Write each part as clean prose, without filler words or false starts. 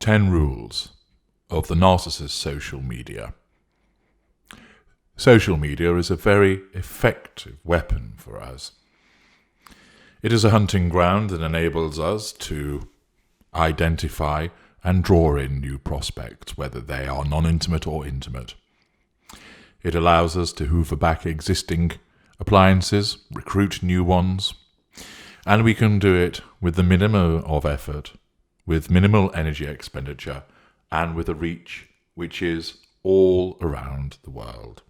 10 rules of the narcissist social media. Social media is a very effective weapon for us. It is a hunting ground that enables us to identify and draw in new prospects, whether they are non-intimate or intimate. It allows us to hoover back existing appliances, recruit new ones, and we can do it with the minimum of effort, with minimal energy expenditure, and with a reach which is all around the world.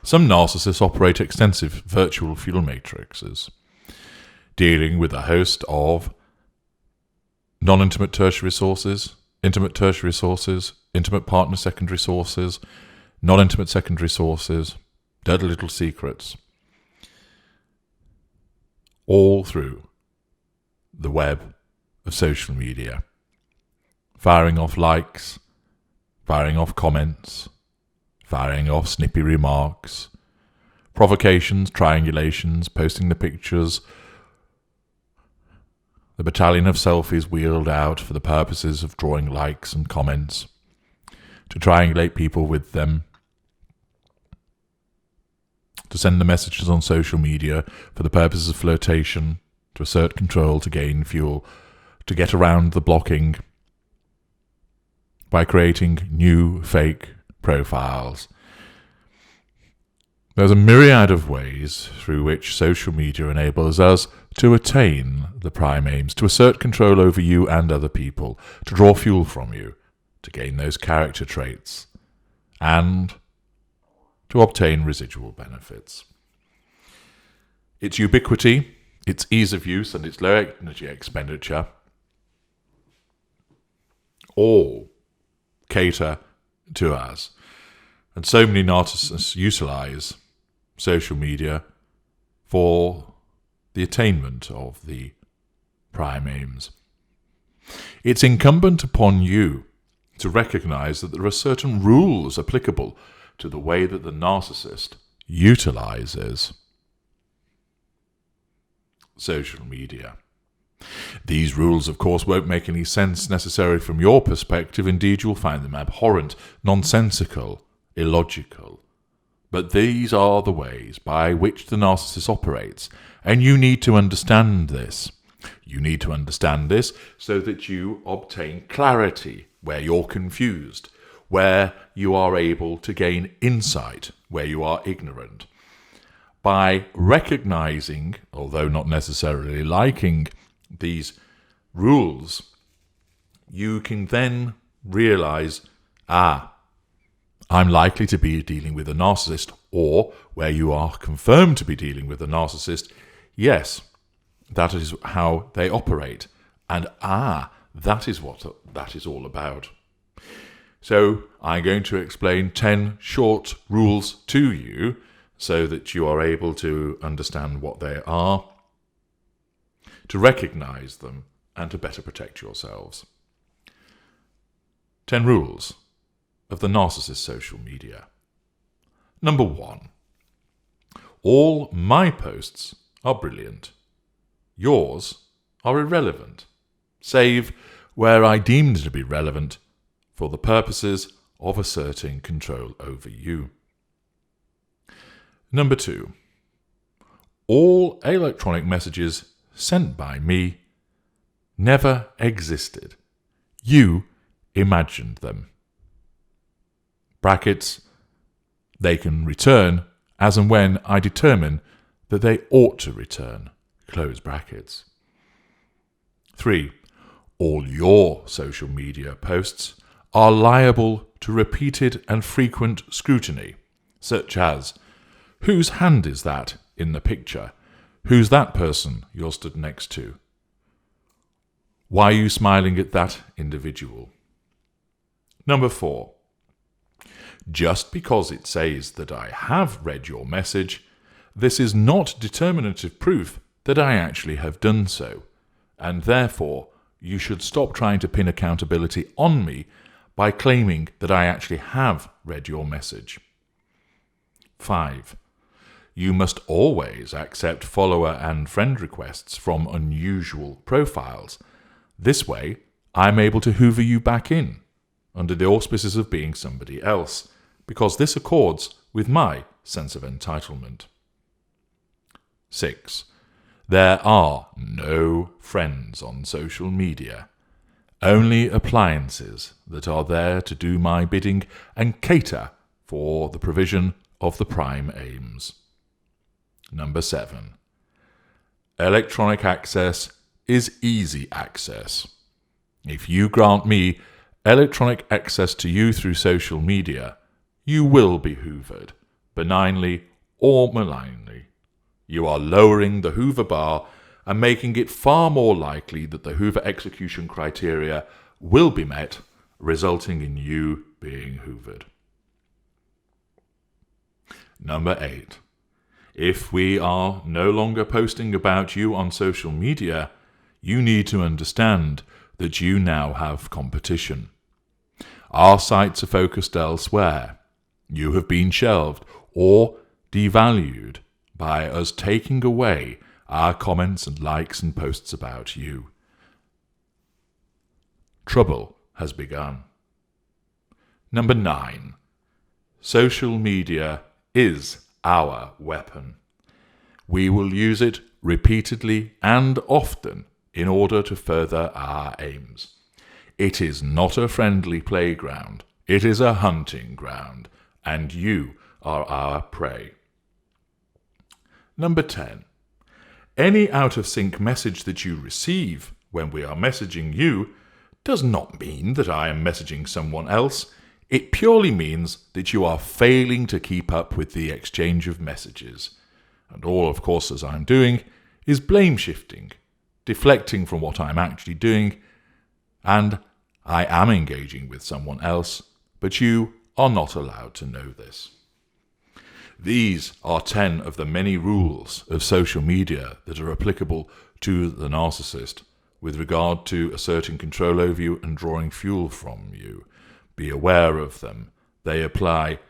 Some narcissists operate extensive virtual fuel matrices, dealing with a host of non-intimate tertiary sources, intimate tertiary sources, intimate partner secondary sources, non-intimate secondary sources, dirty little secrets, all through the web of social media, firing off likes, firing off comments, firing off snippy remarks, provocations, triangulations, posting the pictures, the battalion of selfies wheeled out for the purposes of drawing likes and comments, to triangulate people with them, to send the messages on social media for the purposes of flirtation, to assert control, to gain fuel, to get around the blocking by creating new fake profiles. There's a myriad of ways through which social media enables us to attain the prime aims, to assert control over you and other people, to draw fuel from you, to gain those character traits, and to obtain residual benefits. Its ubiquity, its ease of use, and its low energy expenditure all cater to us. And so many narcissists utilize social media for the attainment of the prime aims. It's incumbent upon you to recognize that there are certain rules applicable to the way that the narcissist utilizes social media. These rules, of course, won't make any sense necessarily from your perspective. Indeed, you'll find them abhorrent, nonsensical, illogical. But these are the ways by which the narcissist operates, and you need to understand this. You need to understand this so that you obtain clarity where you're confused, where you are able to gain insight, where you are ignorant. By recognizing, although not necessarily liking, these rules, you can then realize, I'm likely to be dealing with a narcissist, or where you are confirmed to be dealing with a narcissist, yes, that is how they operate, and that is what that is all about. So I'm going to explain 10 short rules to you so that you are able to understand what they are, to recognize them, and to better protect yourselves. 10 rules of the narcissist social media. Number 1. All my posts are brilliant. Yours are irrelevant, save where I deem them to be relevant for the purposes of asserting control over you. Number 2. All electronic messages sent by me never existed. You imagined them. Brackets, they can return as and when I determine that they ought to return. Close brackets. 3. All your social media posts are liable to repeated and frequent scrutiny, such as, whose hand is that in the picture? Who's that person you're stood next to? Why are you smiling at that individual? Number 4. Just because it says that I have read your message, this is not determinative proof that I actually have done so, and therefore you should stop trying to pin accountability on me by claiming that I actually have read your message. 5. You must always accept follower and friend requests from unusual profiles. This way, I'm able to hoover you back in, under the auspices of being somebody else, because this accords with my sense of entitlement. 6. There are no friends on social media, only appliances that are there to do my bidding and cater for the provision of the prime aims. Number 7. Electronic access is easy access. If you grant me electronic access to you through social media, you will be hoovered, benignly or malignly. You are lowering the Hoover bar and making it far more likely that the Hoover execution criteria will be met, resulting in you being hoovered. Number 8. If we are no longer posting about you on social media, you need to understand that you now have competition. Our sites are focused elsewhere. You have been shelved or devalued by us taking away our comments and likes and posts about you. Trouble has begun. Number 9. Social media is our weapon. We will use it repeatedly and often in order to further our aims. It is not a friendly playground. It is a hunting ground, and you are our prey. Number 10. Any out-of-sync message that you receive when we are messaging you does not mean that I am messaging someone else. It purely means that you are failing to keep up with the exchange of messages. And all, of course, as I'm doing is blame-shifting, deflecting from what I'm actually doing, and I am engaging with someone else, but you are not allowed to know this. These are 10 of the many rules of social media that are applicable to the narcissist with regard to asserting control over you and drawing fuel from you. Be aware of them. They apply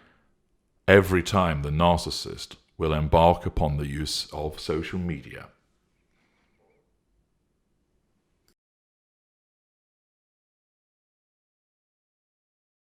every time the narcissist will embark upon the use of social media.